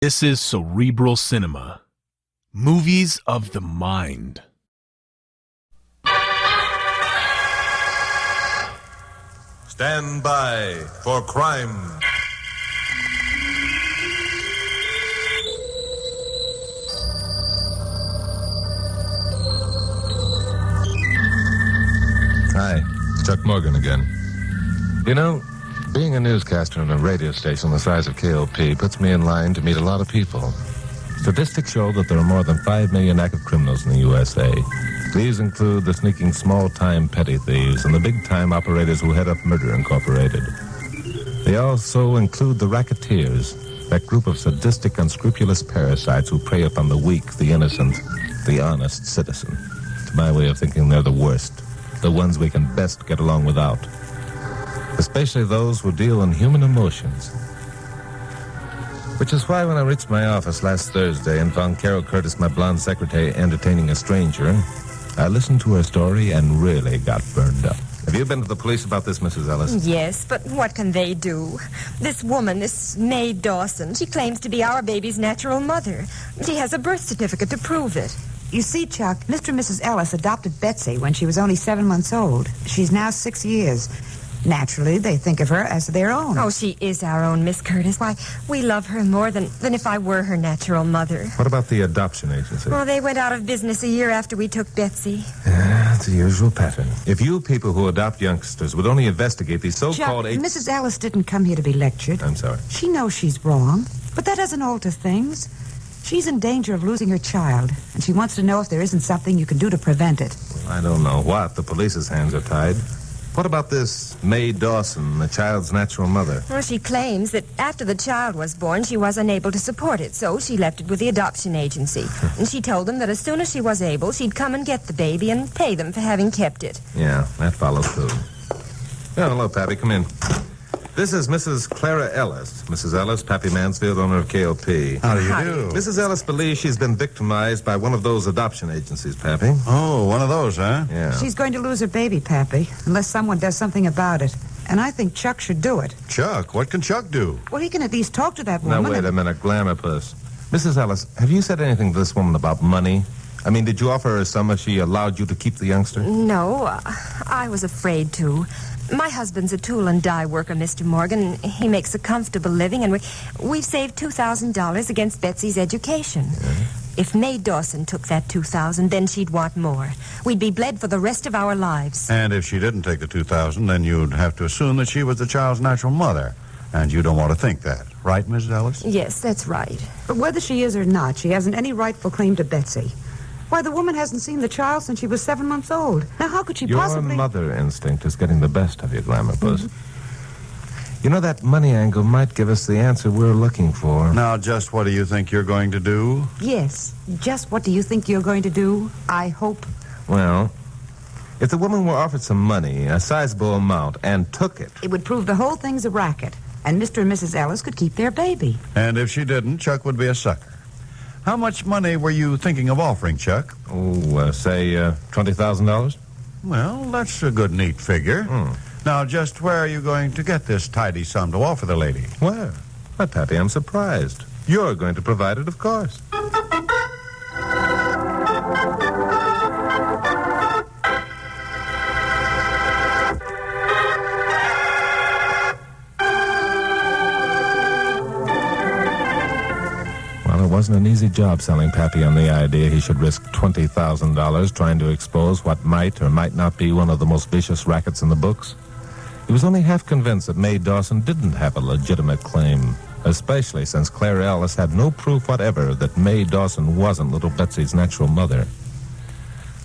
This is Cerebral Cinema. Movies of the mind. Stand by for crime. Hi, it's Chuck Morgan again. You know, being a newscaster on a radio station the size of KOP puts me in line to meet a lot of people. Statistics show that there are more than 5 million active criminals in the USA. These include the sneaking small-time petty thieves and the big-time operators who head up Murder Incorporated. They also include the racketeers, that group of sadistic, unscrupulous parasites who prey upon the weak, the innocent, the honest citizen. To my way of thinking, they're the worst, the ones we can best get along without. Especially those who deal in human emotions. Which is why when I reached my office last Thursday and found Carol Curtis, my blonde secretary, entertaining a stranger, I listened to her story and really got burned up. Have you been to the police about this, Mrs. Ellis? Yes, but what can they do? This woman, this Mae Dawson, she claims to be our baby's natural mother. She has a birth certificate to prove it. You see, Chuck, Mr. and Mrs. Ellis adopted Betsy when she was only 7 months old. She's now 6 years. Naturally, they think of her as their own. Oh, she is our own, Miss Curtis. Why, we love her more than if I were her natural mother. What about the adoption agency? Well, they went out of business a year after we took Betsy. Yeah, it's the usual pattern. If you people who adopt youngsters would only investigate these so-called... Chuck, Mrs. Ellis didn't come here to be lectured. I'm sorry. She knows she's wrong, but that doesn't alter things. She's in danger of losing her child, and she wants to know if there isn't something you can do to prevent it. Well, I don't know what. The police's hands are tied. What about this Mae Dawson, the child's natural mother? Well, she claims that after the child was born, she was unable to support it, so she left it with the adoption agency. And she told them that as soon as she was able, she'd come and get the baby and pay them for having kept it. Yeah, that follows, too. Oh, hello, Pappy. Come in. This is Mrs. Clara Ellis. Mrs. Ellis, Pappy Mansfield, owner of KOP. How do you Hi. do? Mrs. Ellis believes she's been victimized by one of those adoption agencies, Pappy. Oh, one of those, huh? Yeah. She's going to lose her baby, Pappy, unless someone does something about it. And I think Chuck should do it. Chuck, what can Chuck do? Well, he can at least talk to that Now, woman. wait a minute, Glamour Puss. Mrs. Ellis, have you said anything to this woman about money? I mean, did you offer her a sum if she allowed you to keep the youngster? No, I was afraid to. My husband's a tool and die worker, Mr. Morgan. He makes a comfortable living, and we've saved $2,000 against Betsy's education. If Mae Dawson took that $2,000, then she'd want more. We'd be bled for the rest of our lives. And if she didn't take the $2,000, then you'd have to assume that she was the child's natural mother. And you don't want to think that. Right, Mrs. Ellis? Yes, that's right. But whether she is or not, she hasn't any rightful claim to Betsy. Why, the woman hasn't seen the child since she was 7 months old. Now, how could she possibly... Your mother instinct is getting the best of you, Glamour Puss. You know, that money angle might give us the answer we're looking for. Now, just what do you think you're going to do? Yes. Just what do you think you're going to do? I hope. Well, if the woman were offered some money, a sizable amount, and took it... It would prove the whole thing's a racket, and Mr. and Mrs. Ellis could keep their baby. And if she didn't, Chuck would be a sucker. How much money were you thinking of offering, Chuck? Say $20,000? Well, that's a good, neat figure. Now, just where are you going to get this tidy sum to offer the lady? Where? Why, Pappy, I'm surprised. You're going to provide it, of course. Well, it wasn't an easy job selling Pappy on the idea he should risk $20,000 trying to expose what might or might not be one of the most vicious rackets in the books. He was only half convinced that Mae Dawson didn't have a legitimate claim, especially since Clara Ellis had no proof whatever that Mae Dawson wasn't little Betsy's natural mother.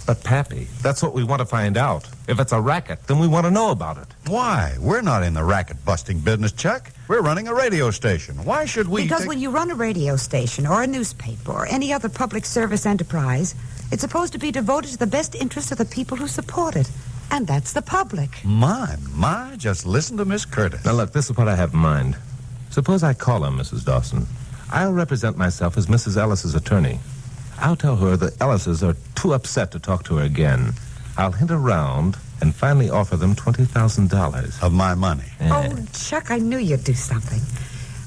But, Pappy, that's what we want to find out. If it's a racket, then we want to know about it. Why? We're not in the racket-busting business, Chuck. We're running a radio station. Why should we... Because when you run a radio station or a newspaper or any other public service enterprise, it's supposed to be devoted to the best interests of the people who support it. And that's the public. My, just listen to Miss Curtis. Now, look, this is what I have in mind. Suppose I call her, Mrs. Dawson. I'll represent myself as Mrs. Ellis's attorney. I'll tell her the Ellises are too upset to talk to her again. I'll hint around and finally offer them $20,000. Of my money. Oh, Chuck, I knew you'd do something.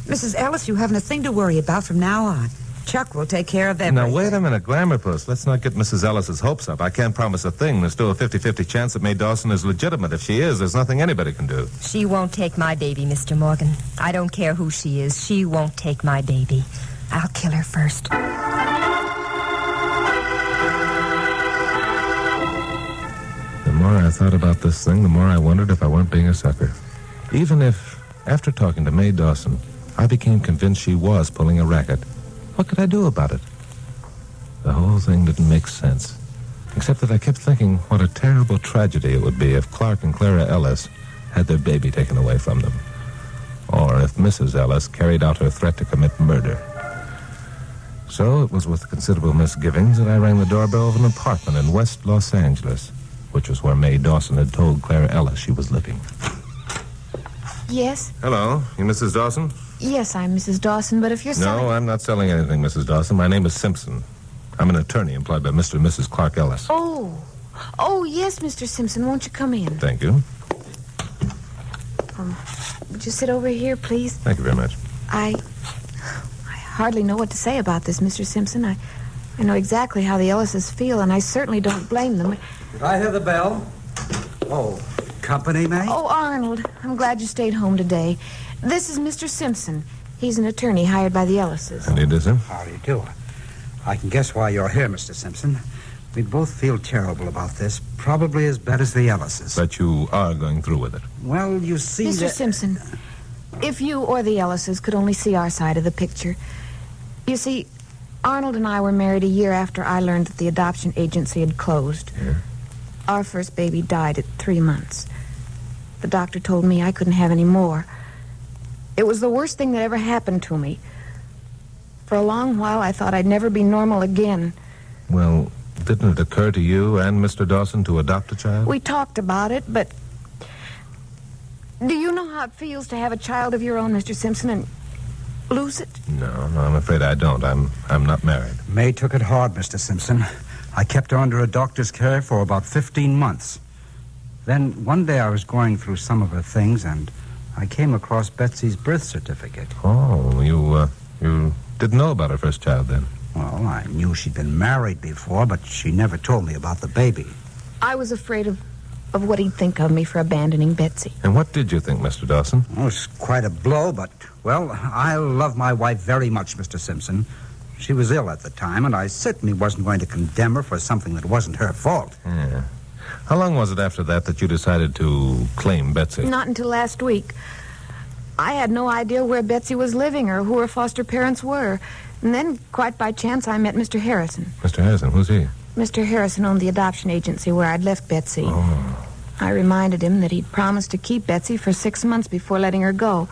Mrs. Ellis, you haven't a thing to worry about from now on. Chuck will take care of everything. Now, wait a minute, Glamourpuss. Let's not get Mrs. Ellis's hopes up. I can't promise a thing. There's still a 50-50 chance that Mae Dawson is legitimate. If she is, there's nothing anybody can do. She won't take my baby, Mr. Morgan. I don't care who she is. She won't take my baby. I'll kill her first. The more I thought about this thing, the more I wondered if I weren't being a sucker. Even if, after talking to Mae Dawson, I became convinced she was pulling a racket, what could I do about it? The whole thing didn't make sense, except that I kept thinking what a terrible tragedy it would be if Clark and Clara Ellis had their baby taken away from them, or if Mrs. Ellis carried out her threat to commit murder. So it was with considerable misgivings that I rang the doorbell of an apartment in West Los Angeles, which was where Mae Dawson had told Clara Ellis she was living. Yes? Hello, you Mrs. Dawson? Yes, I'm Mrs. Dawson, but if you're selling... No, I'm not selling anything, Mrs. Dawson. My name is Simpson. I'm an attorney employed by Mr. and Mrs. Clark Ellis. Oh, yes, Mr. Simpson. Won't you come in? Thank you. Would you sit over here, please? Thank you very much. I hardly know what to say about this, Mr. Simpson. I know exactly how the Ellises feel, and I certainly don't blame them. Did I hear the bell? Oh, company, Mae? Oh, Arnold, I'm glad you stayed home today. This is Mr. Simpson. He's an attorney hired by the Ellises. How do you do, sir? How do you do? I can guess why you're here, Mr. Simpson. We both feel terrible about this, probably as bad as the Ellises. But you are going through with it. Well, you see Mr. Simpson, if you or the Ellises could only see our side of the picture. You see, Arnold and I were married a year after I learned that the adoption agency had closed. Yeah. Our first baby died at 3 months. The doctor told me I couldn't have any more. It was the worst thing that ever happened to me. For a long while, I thought I'd never be normal again. Well, didn't it occur to you and Mr. Dawson to adopt a child? We talked about it, but... Do you know how it feels to have a child of your own, Mr. Simpson, and lose it? No, I'm afraid I don't. I'm not married. Mae took it hard, Mr. Simpson. I kept her under a doctor's care for about 15 months. Then one day I was going through some of her things, and I came across Betsy's birth certificate. Oh, you didn't know about her first child then? Well, I knew she'd been married before, but she never told me about the baby. I was afraid of what he'd think of me for abandoning Betsy. And what did you think, Mr. Dawson? Well, it was quite a blow, but, well, I love my wife very much, Mr. Simpson. She was ill at the time, and I certainly wasn't going to condemn her for something that wasn't her fault. Yeah. How long was it after that you decided to claim Betsy? Not until last week. I had no idea where Betsy was living or who her foster parents were. And then, quite by chance, I met Mr. Harrison. Mr. Harrison, who's he? Mr. Harrison owned the adoption agency where I'd left Betsy. Oh. I reminded him that he'd promised to keep Betsy for 6 months before letting her go.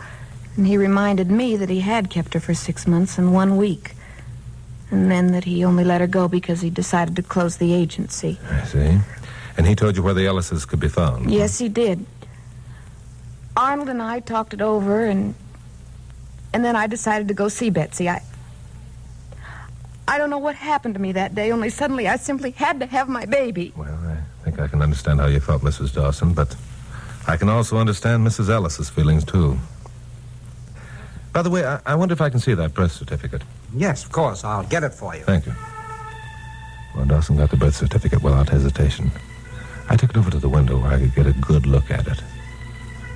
And he reminded me that he had kept her for 6 months and 1 week. And then that he only let her go because he decided to close the agency. I see. And he told you where the Ellises could be found? Yes, he did. Arnold and I talked it over, and then I decided to go see Betsy. I don't know what happened to me that day, only suddenly I simply had to have my baby. Well, I think I can understand how you felt, Mrs. Dawson, but I can also understand Mrs. Ellis's feelings, too. By the way, I wonder if I can see that birth certificate. Yes, of course. I'll get it for you. Thank you. Well, Dawson got the birth certificate without hesitation. I took it over to the window where I could get a good look at it.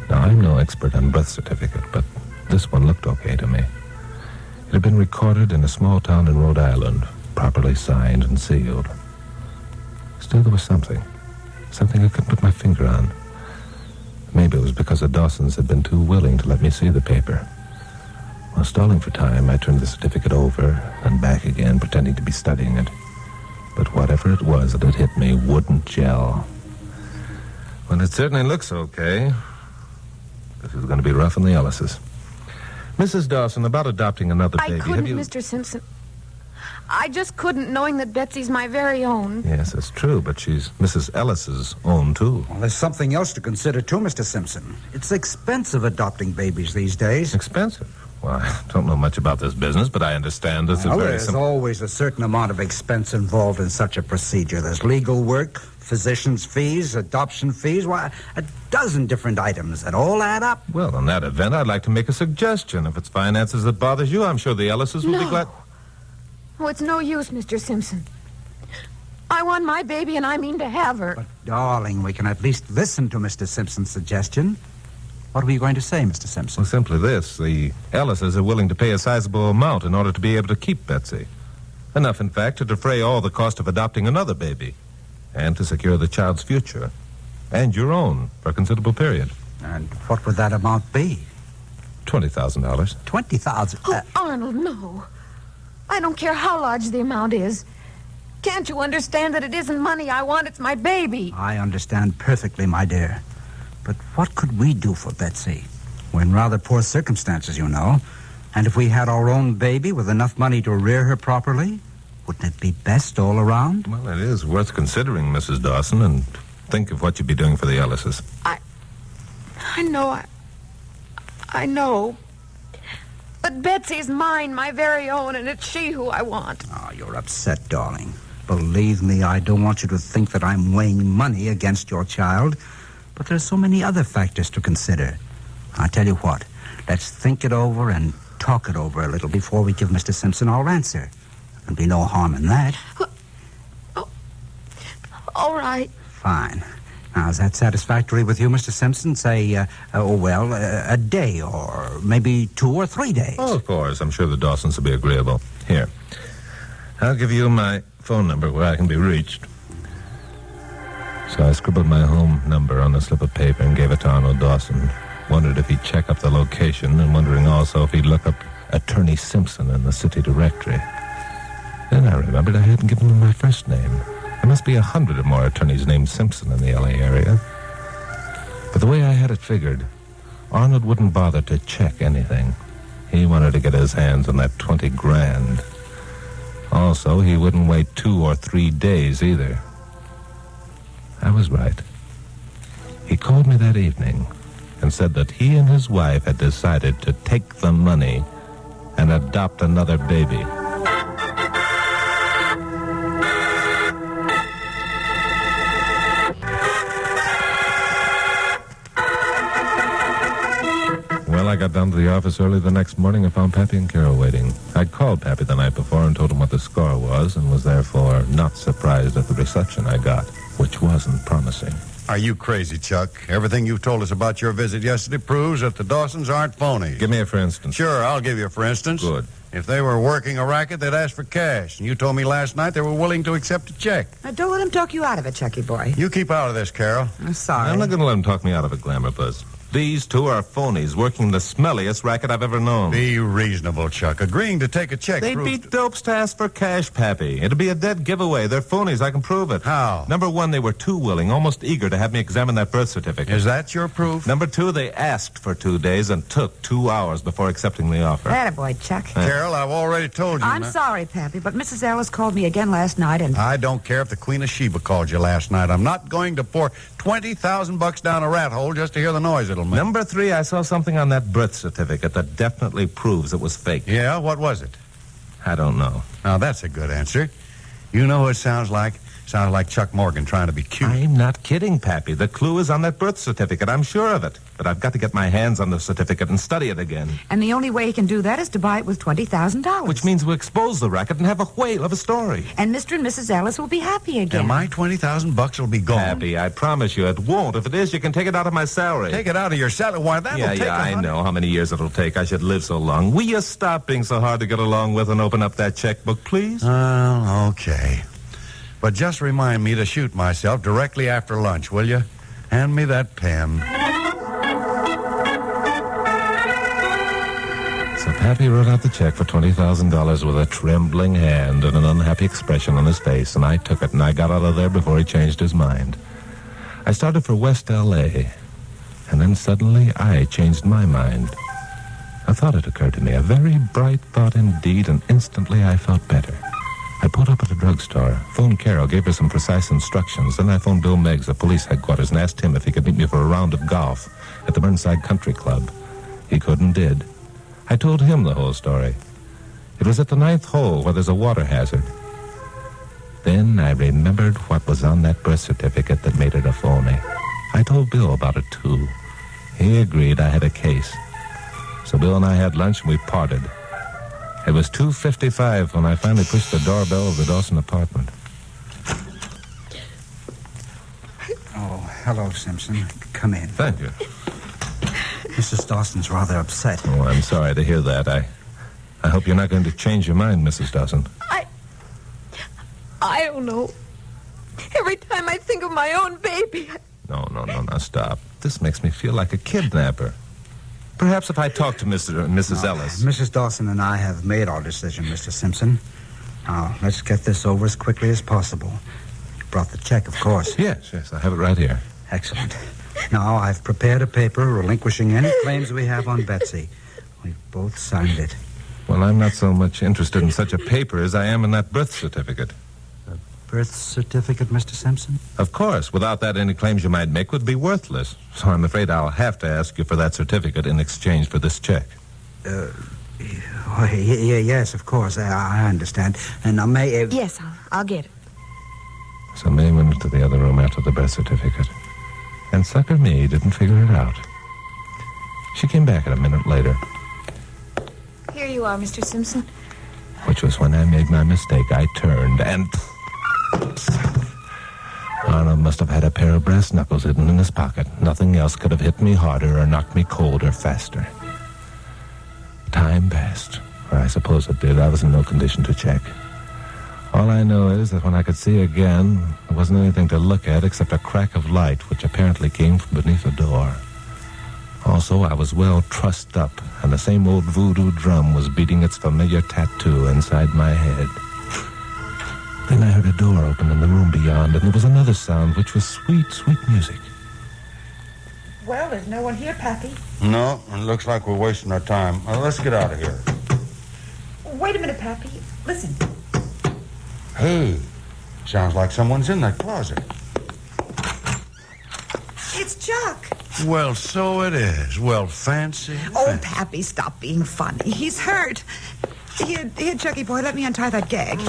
Now, I'm no expert on birth certificate, but this one looked okay to me. It had been recorded in a small town in Rhode Island, properly signed and sealed. Still, there was something I couldn't put my finger on. Maybe it was because the Dawsons had been too willing to let me see the paper. While stalling for time, I turned the certificate over and back again, pretending to be studying it. But whatever it was that had hit me wouldn't gel. Well, it certainly looks okay. This is going to be rough on the Ellises. Mrs. Dawson, about adopting another baby... I couldn't, Mr. Simpson. I just couldn't, knowing that Betsy's my very own. Yes, that's true, but she's Mrs. Ellis's own, too. Well, there's something else to consider, too, Mr. Simpson. It's expensive adopting babies these days. Expensive? Well, I don't know much about this business, but I understand it's Well, a very there's always a certain amount of expense involved in such a procedure. There's legal work, physician's fees, adoption fees, why, a dozen different items that all add up. Well, in that event, I'd like to make a suggestion. If it's finances that bothers you, I'm sure the Ellises will be glad... Oh, it's no use, Mr. Simpson. I want my baby, and I mean to have her. But, darling, we can at least listen to Mr. Simpson's suggestion. What were you going to say, Mr. Simpson? Well, simply this. The Ellises are willing to pay a sizable amount in order to be able to keep Betsy. Enough, in fact, to defray all the cost of adopting another baby and to secure the child's future and your own for a considerable period. And what would that amount be? $20,000. $20,000? Oh, Arnold, no. I don't care how large the amount is. Can't you understand that it isn't money I want? It's my baby. I understand perfectly, my dear. But what could we do for Betsy? We're in rather poor circumstances, you know. And if we had our own baby with enough money to rear her properly, wouldn't it be best all around? Well, it is worth considering, Mrs. Dawson, and think of what you'd be doing for the Ellises. I know. But Betsy's mine, my very own, and it's she who I want. Oh, you're upset, darling. Believe me, I don't want you to think that I'm weighing money against your child. But there's so many other factors to consider. I tell you what, let's think it over and talk it over a little before we give Mr. Simpson our answer. There'll be no harm in that. Oh, all right. Fine. Now, is that satisfactory with you, Mr. Simpson? Say, a day or maybe 2 or 3 days. Oh, of course. I'm sure the Dawsons will be agreeable. Here. I'll give you my phone number where I can be reached. So I scribbled my home number on a slip of paper and gave it to Arnold Dawson. Wondered if he'd check up the location, and wondering also if he'd look up Attorney Simpson in the city directory. Then I remembered I hadn't given him my first name. There must be 100 or more attorneys named Simpson in the L.A. area. But the way I had it figured, Arnold wouldn't bother to check anything. He wanted to get his hands on that 20 grand. Also, he wouldn't wait 2 or 3 days either. I was right. He called me that evening and said that he and his wife had decided to take the money and adopt another baby. Well, I got down to the office early the next morning and found Pappy and Carol waiting. I'd called Pappy the night before and told him what the score was, and was therefore not surprised at the reception I got, which wasn't promising. Are you crazy, Chuck? Everything you've told us about your visit yesterday proves that the Dawsons aren't phony. Give me a for instance. Sure, I'll give you a for instance. Good. If they were working a racket, they'd ask for cash. And you told me last night they were willing to accept a check. Now, don't let him talk you out of it, Chucky boy. You keep out of this, Carol. I'm sorry. I'm not going to let him talk me out of it, Glamour Buzz. These two are phonies working the smelliest racket I've ever known. Be reasonable, Chuck. Agreeing to take a check They'd be dopes to ask for cash, Pappy. It'd be a dead giveaway. They're phonies. I can prove it. How? Number one, they were too willing, almost eager to have me examine that birth certificate. Is that your proof? Number two, they asked for 2 days and took 2 hours before accepting the offer. Attaboy, Chuck. Carol, I've already told you. I'm sorry, Pappy, but Mrs. Ellis called me again last night and... I don't care if the Queen of Sheba called you last night. I'm not going to pour $20,000 down a rat hole just to hear the noise it'll make. Number three, I saw something on that birth certificate that definitely proves it was fake. Yeah, what was it? I don't know. Now, that's a good answer. You know what it sounds like? Sounds like Chuck Morgan trying to be cute. I'm not kidding, Pappy. The clue is on that birth certificate. I'm sure of it. But I've got to get my hands on the certificate and study it again. And the only way he can do that is to buy it with $20,000. Which means we expose the racket and have a whale of a story. And Mr. and Mrs. Ellis will be happy again. And my $20,000 will be gone. Pappy, I promise you it won't. If it is, you can take it out of my salary. Take it out of your salary? Why, that'll take I know how many years it'll take. I should live so long. Will you stop being so hard to get along with and open up that checkbook, please? Okay. But just remind me to shoot myself directly after lunch, will you? Hand me that pen. So Pappy wrote out the check for $20,000 with a trembling hand and an unhappy expression on his face, and I took it, and I got out of there before he changed his mind. I started for West L.A., and then suddenly I changed my mind. A thought had occurred to me, a very bright thought indeed, and instantly I felt better. I pulled up at a drugstore, phoned Carol, gave her some precise instructions. Then I phoned Bill Meigs at police headquarters and asked him if he could meet me for a round of golf at the Burnside Country Club. He could and did. I told him the whole story. It was at the 9th hole where there's a water hazard. Then I remembered what was on that birth certificate that made it a phony. I told Bill about it, too. He agreed I had a case. So Bill and I had lunch and we parted. It was 2:55 when I finally pushed the doorbell of the Dawson apartment. Oh, hello, Simpson. Come in. Thank you. Mrs. Dawson's rather upset. Oh, I'm sorry to hear that. I hope you're not going to change your mind, Mrs. Dawson. I don't know. Every time I think of my own baby, No, stop. This makes me feel like a kidnapper. Perhaps if I talk to Mr. and Mrs. Ellis. Mrs. Dawson and I have made our decision, Mr. Simpson. Now, let's get this over as quickly as possible. You brought the check, of course. Yes, I have it right here. Excellent. Now, I've prepared a paper relinquishing any claims we have on Betsy. We've both signed it. Well, I'm not so much interested in such a paper as I am in that birth certificate. Birth certificate, Mr. Simpson? Of course. Without that, any claims you might make would be worthless. So I'm afraid I'll have to ask you for that certificate in exchange for this check. Yes, of course. I understand. And now, May... yes, I'll get it. So May went into the other room after the birth certificate. And sucker May didn't figure it out. She came back a minute later, Here you are, Mr. Simpson. which was when I made my mistake. I turned and... Arnold must have had a pair of brass knuckles hidden in his pocket. Nothing else could have hit me harder or knocked me colder faster. Time passed, or I suppose it did. I was in no condition to check. All I know is that when I could see again, there wasn't anything to look at except a crack of light, which apparently came from beneath the door. Also, I was well trussed up, and the same old voodoo drum was beating its familiar tattoo inside my head. Then I heard a door open in the room beyond, and there was another sound, which was sweet, sweet music. Well, there's no one here, Pappy. No, it looks like we're wasting our time. Let's get out of here. Wait a minute, Pappy. Listen. Hey, sounds like someone's in that closet. It's Chuck. Well, so it is. Well, fancy. Oh, Pappy, stop being funny. He's hurt. Here, Chucky boy, let me untie that gag.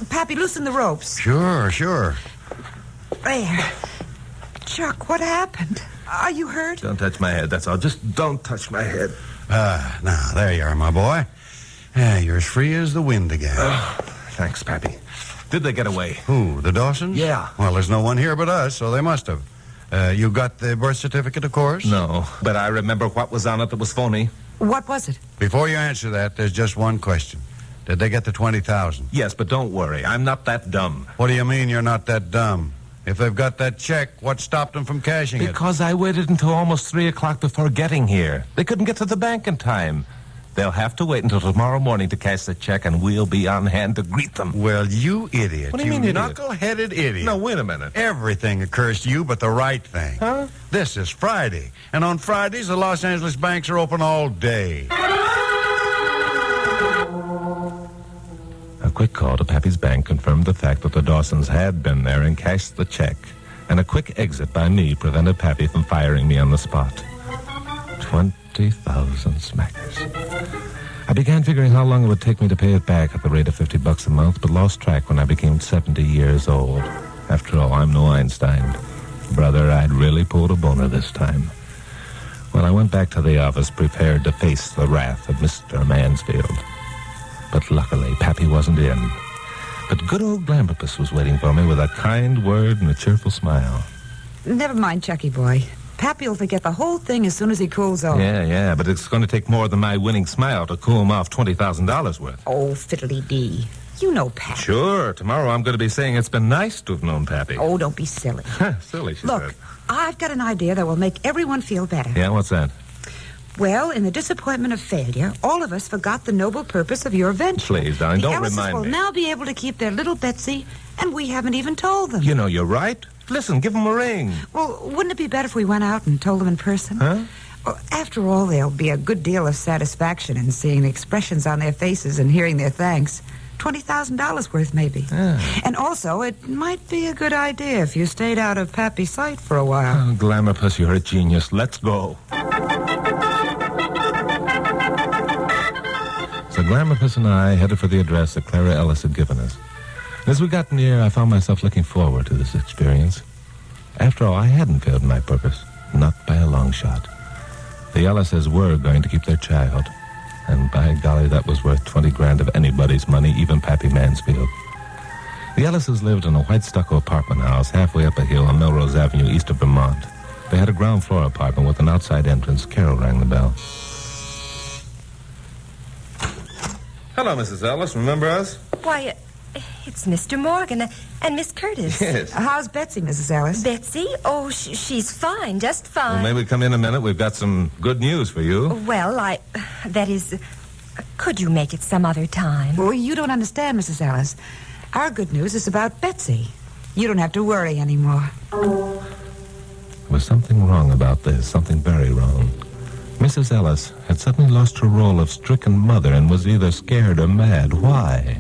Pappy, loosen the ropes. Sure. There. Chuck, what happened? Are you hurt? Don't touch my head, that's all. Just don't touch my head. Now, there you are, my boy. Yeah, you're as free as the wind again. Thanks, Pappy. Did they get away? Who, the Dawsons? Yeah. Well, there's no one here but us, so they must have. You got the birth certificate, of course? No, but I remember what was on it that was phony. What was it? Before you answer that, there's just one question. Did they get the $20,000? Yes, but don't worry. I'm not that dumb. What do you mean you're not that dumb? If they've got that check, what stopped them from cashing it? Because I waited until almost 3 o'clock before getting here. They couldn't get to the bank in time. They'll have to wait until tomorrow morning to cash the check, and we'll be on hand to greet them. Well, you idiot. What do you mean, idiot? Knuckle-headed idiot. No, wait a minute. Everything occurs to you but the right thing. Huh? This is Friday, and on Fridays, the Los Angeles banks are open all day. A quick call to Pappy's bank confirmed the fact that the Dawsons had been there and cashed the check, and a quick exit by me prevented Pappy from firing me on the spot. 20,000 smackers. I began figuring how long it would take me to pay it back at the rate of $50 a month, but lost track when I became 70 years old. After all, I'm no Einstein. Brother, I'd really pulled a boner this time. Well, I went back to the office prepared to face the wrath of Mr. Mansfield. But luckily, Pappy wasn't in. But good old Glampus was waiting for me with a kind word and a cheerful smile. Never mind, Chucky boy. Pappy will forget the whole thing as soon as he cools off. Yeah, but it's going to take more than my winning smile to cool him off $20,000 worth. Oh, fiddly-dee. You know Pappy. Sure, tomorrow I'm going to be saying it's been nice to have known Pappy. Oh, don't be silly. Silly, she Look, said. I've got an idea that will make everyone feel better. Yeah, what's that? Well, in the disappointment of failure, all of us forgot the noble purpose of your venture. Please, darling, don't Ellises remind will me. now be able to keep their little Betsy, and we haven't even told them. You know, you're right. Listen, give him a ring. Well, wouldn't it be better if we went out and told them in person? Huh? Well, after all, there'll be a good deal of satisfaction in seeing the expressions on their faces and hearing their thanks. $20,000 worth, maybe. And also, it might be a good idea if you stayed out of Pappy's sight for a while. Oh, Glamourpuss, you're a genius. Let's go. So Glamourpuss and I headed for the address that Clara Ellis had given us. As we got near, I found myself looking forward to this experience. After all, I hadn't failed in my purpose, not by a long shot. The Ellises were going to keep their child, and by golly, that was worth 20 grand of anybody's money, even Pappy Mansfield. The Ellises lived in a white stucco apartment house halfway up a hill on Melrose Avenue, east of Vermont. They had a ground floor apartment with an outside entrance. Carol rang the bell. Hello, Mrs. Ellis. Remember us? Why, it's Mr. Morgan and Miss Curtis. Yes. How's Betsy, Mrs. Ellis? Betsy? Oh, she's fine, just fine. Well, maybe come in a minute. We've got some good news for you. Well, that is, could you make it some other time? Well, you don't understand, Mrs. Ellis. Our good news is about Betsy. You don't have to worry anymore. There was something wrong about this, something very wrong. Mrs. Ellis had suddenly lost her role of stricken mother and was either scared or mad. Why?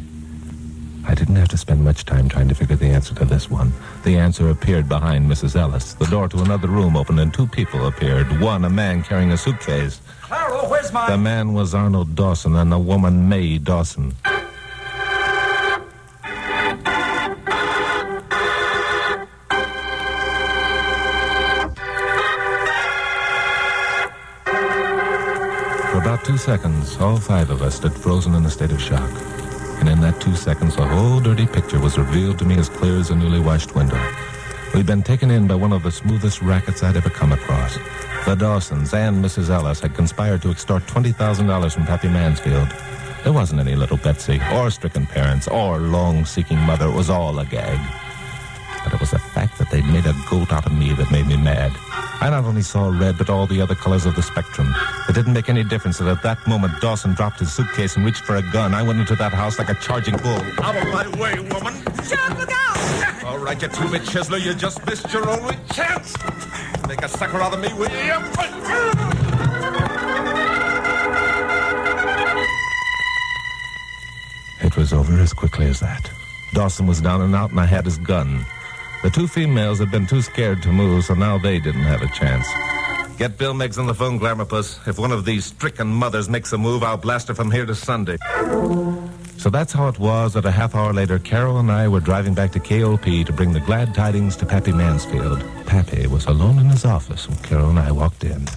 I didn't have to spend much time trying to figure the answer to this one. The answer appeared behind Mrs. Ellis. The door to another room opened and two people appeared. One, a man carrying a suitcase. Carol, where's my... The man was Arnold Dawson and the woman Mae Dawson. For about 2 seconds, all five of us stood frozen in a state of shock. And in that 2 seconds, the whole dirty picture was revealed to me as clear as a newly washed window. We'd been taken in by one of the smoothest rackets I'd ever come across. The Dawsons and Mrs. Ellis had conspired to extort $20,000 from Pappy Mansfield. There wasn't any little Betsy, or stricken parents, or long-seeking mother. It was all a gag. But it was the fact that they'd made a goat out of me that made me mad. I not only saw red, but all the other colors of the spectrum. It didn't make any difference that at that moment Dawson dropped his suitcase and reached for a gun. I went into that house like a charging bull. Out of my way, woman. Chuck, look out! All right, you two-bit chiseler, you just missed your only chance. Make a sucker out of me, will you? It was over as quickly as that. Dawson was down and out, and I had his gun. The two females had been too scared to move, so now they didn't have a chance. Get Bill Miggs on the phone, Glamourpuss. If one of these stricken mothers makes a move, I'll blast her from here to Sunday. So that's how it was that a half hour later, Carol and I were driving back to KOP to bring the glad tidings to Pappy Mansfield. Pappy was alone in his office when Carol and I walked in.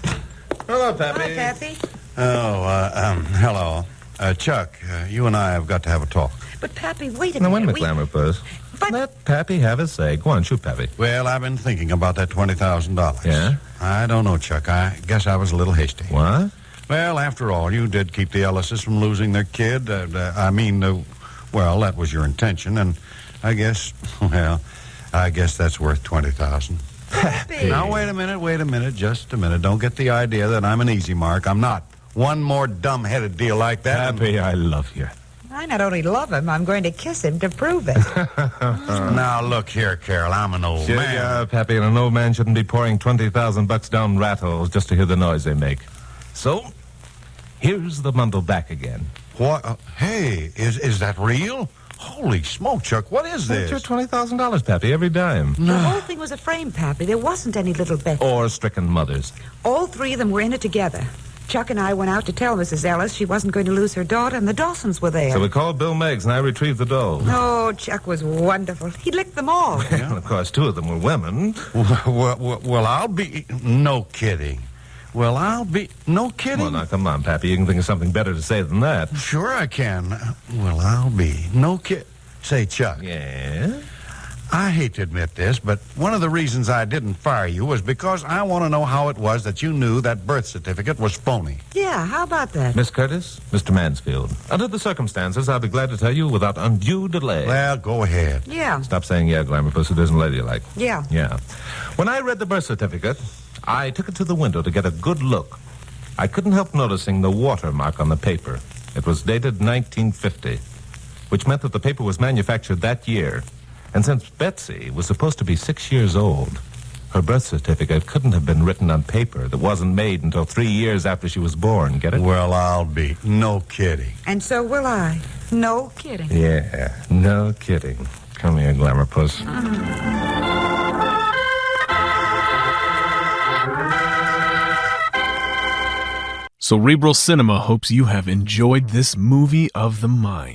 Hello, Pappy. Hi, Pappy. Hello. Chuck, you and I have got to have a talk. But, Pappy, wait a Now, minute. wait a minute, Glamourpuss. But- Let Pappy have his say. Go on, shoot, Pappy. Well, I've been thinking about that $20,000. Yeah? I don't know, Chuck. I guess I was a little hasty. What? Well, after all, you did keep the Ellises from losing their kid. Well, that was your intention, and I guess that's worth $20,000. Pappy. Now, wait a minute, just a minute. Don't get the idea that I'm an easy mark. I'm not. One more dumb-headed deal like that. Pappy, I love you. I not only love him, I'm going to kiss him to prove it. Now, look here, Carol. I'm an old Sure, man. yeah, Pappy, and an old man shouldn't be pouring $20,000 down rat holes just to hear the noise they make. So, here's the bundle back again. What? Hey, is that real? Holy smoke, Chuck, what is this? It's your $20,000, Pappy, every dime. The whole thing was a frame, Pappy. There wasn't any little Betsy. Or stricken mothers. All three of them were in it together. Chuck and I went out to tell Mrs. Ellis she wasn't going to lose her daughter, and the Dawsons were there. So we called Bill Miggs, and I retrieved the doll. Oh, Chuck was wonderful. He licked them all. And, of course, two of them were women. Well, I'll be... No kidding. No kidding? Well, now, come on, Pappy. You can think of something better to say than that. Sure I can. Well, I'll be... No kid... Say, Chuck. Yeah? I hate to admit this, but one of the reasons I didn't fire you was because I want to know how it was that you knew that birth certificate was phony. Yeah, how about that? Miss Curtis, Mr. Mansfield. Under the circumstances, I'll be glad to tell you without undue delay. Well, go ahead. Yeah. Stop saying yeah, Glamourpuss. It isn't ladylike. Yeah. Yeah. When I read the birth certificate, I took it to the window to get a good look. I couldn't help noticing the watermark on the paper. It was dated 1950, which meant that the paper was manufactured that year. And since Betsy was supposed to be 6 years old, her birth certificate couldn't have been written on paper that wasn't made until 3 years after she was born. Get it? Well, I'll be. No kidding. And so will I. No kidding. Yeah, no kidding. Come here, Glamourpuss. Cerebral Cinema hopes you have enjoyed this movie of the mind.